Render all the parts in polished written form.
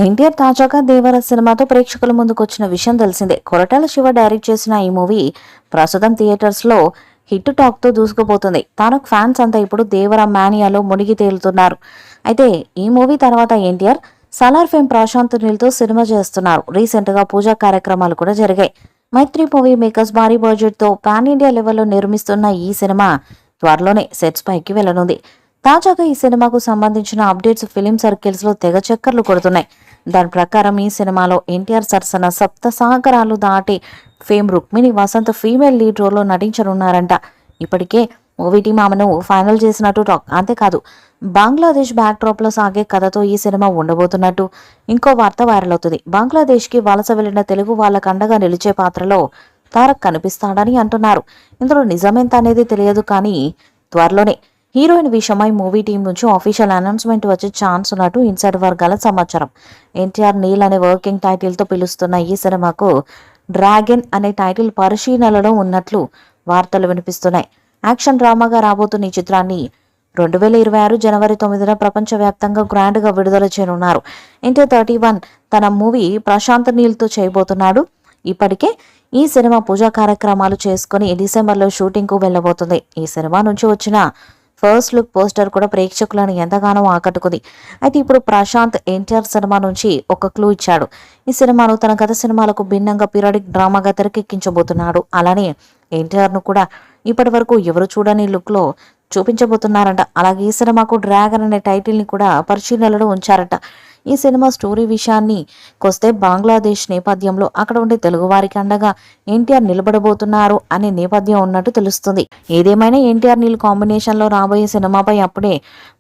ఎన్టీఆర్ తాజాగా దేవర సినిమాతో ప్రేక్షకుల ముందుకు వచ్చిన విషయం తెలిసిందే. కొరటాల శివ డైరెక్ట్ చేసిన ఈ మూవీ ప్రస్తుతం థియేటర్స్ లో హిట్ టాక్ తో దూసుకుపోతుంది. తారక్ ఫ్యాన్స్ అంతా ఇప్పుడు దేవర మానియాలో మునిగి తేలుతున్నారు. అయితే ఈ మూవీ తర్వాత ఎన్టీఆర్ సలార్ ఫేమ్ ప్రశాంత్ నీల్ తో సినిమా చేస్తున్నారు. రీసెంట్ గా పూజా కార్యక్రమాలు కూడా జరిగాయి. మైత్రి మూవీ మేకర్స్ భారీ బడ్జెట్ తో పాన్ ఇండియా లెవెల్లో నిర్మిస్తున్న ఈ సినిమా త్వరలోనే సెట్స్ పైకి వెళ్లనుంది. తాజాగా ఈ సినిమాకు సంబంధించిన అప్డేట్స్ ఫిలిం సర్కిల్స్ లో తెగ చక్కర్లు కొడుతున్నాయి. దాని ప్రకారం ఈ సినిమాలో ఎన్టీఆర్ సరసన సప్త సాగరాలు దాటి fame Rukmini Vasanth female lead రోల్లో నటించనున్నారంట. ఇప్పటికే మూవీ టీం ఆమెను ఫైనల్ చేసినట్టు టాక్. అంతేకాదు బంగ్లాదేశ్ బ్యాక్ డ్రాప్ లో సాగే కథతో ఈ సినిమా ఉండబోతున్నట్టు ఇంకో వార్త వైరల్ అవుతుంది. బంగ్లాదేశ్ కి వలస వెళ్లిన తెలుగు వాళ్ళకు అండగా నిలిచే పాత్రలో తారక్ కనిపిస్తాడని అంటున్నారు. ఇందులో నిజమెంత అనేది తెలియదు, కానీ త్వరలోనే హీరోయిన్ విషయమై మూవీ టీం నుంచి ఆఫీషియల్ అనౌన్స్మెంట్ వచ్చే ఛాన్స్ ఉన్నట్టు ఇన్సైడ్ వర్గాల సమాచారం. ఎన్టీఆర్ నీల్ అనే వర్కింగ్ టైటిల్ తో పిలుస్తున్న ఈ సినిమాకు డ్రాగన్ అనే టైటిల్ పరిశీలనలో ఉన్నట్లు వార్తలు వినిపిస్తున్నాయి. యాక్షన్ డ్రామాగా రాబోతున్న ఈ చిత్రాన్ని 2026 జనవరి 9న ప్రపంచవ్యాప్తంగా గ్రాండ్ గా విడుదల చేయనున్నారు. ఎన్టీఆర్ 31 తన మూవీ ప్రశాంత్ నీల్ తో చేయబోతున్నాడు. ఇప్పటికే ఈ సినిమా పూజా కార్యక్రమాలు చేసుకుని డిసెంబర్లో షూటింగ్ కు వెళ్లబోతుంది. ఈ సినిమా నుంచి వచ్చిన ఫస్ట్ లుక్ పోస్టర్ కూడా ప్రేక్షకులను ఎంతగానో ఆకట్టుకుంది. అయితే ఇప్పుడు ప్రశాంత్ ఎన్టీఆర్ సినిమా నుంచి ఒక క్లూ ఇచ్చాడు. ఈ సినిమాను తన గత సినిమాలకు భిన్నంగా పీరియాడిక్ డ్రామాగా తెరకెక్కించబోతున్నాడు. అలానే ఎన్టీఆర్ ను కూడా ఇప్పటి వరకు ఎవరు చూడని లుక్ లో చూపించబోతున్నారంట. అలాగే ఈ సినిమాకు డ్రాగన్ అనే టైటిల్ ని కూడా పరిశీలనలో ఉంచారట. ఈ సినిమా స్టోరీ విషయాన్ని కొస్తే బంగ్లాదేశ్ నేపథ్యంలో అక్కడ ఉండే తెలుగు వారికి అండగా ఎన్టీఆర్ నిలబడబోతున్నారు అనే నేపథ్యం ఉన్నట్టు తెలుస్తుంది. ఏదేమైనా ఎన్టీఆర్ నీల్ కాంబినేషన్ లో రాబోయే సినిమాపై అప్పుడే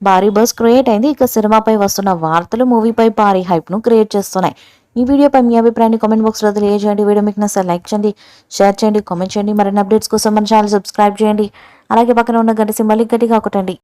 భారీ బస్ క్రియేట్ అయింది. ఇక సినిమాపై వస్తున్న వార్తలు మూవీపై భారీ హైప్ ను క్రియేట్ చేస్తున్నాయి. ఈ వీడియోపై మీ అభిప్రాయాన్ని కామెంట్ బాక్స్ లో తెలియజేయండి. వీడియో మీకు నచ్చితే లైక్ చేయండి, షేర్ చేయండి, కామెంట్ చేయండి. మరిన్ని అప్డేట్స్ కోసం మన ఛానల్ సబ్స్క్రైబ్ చేయండి. అలాగే పక్కన ఉన్న గంట సింబల్ గట్టిగా కొట్టండి.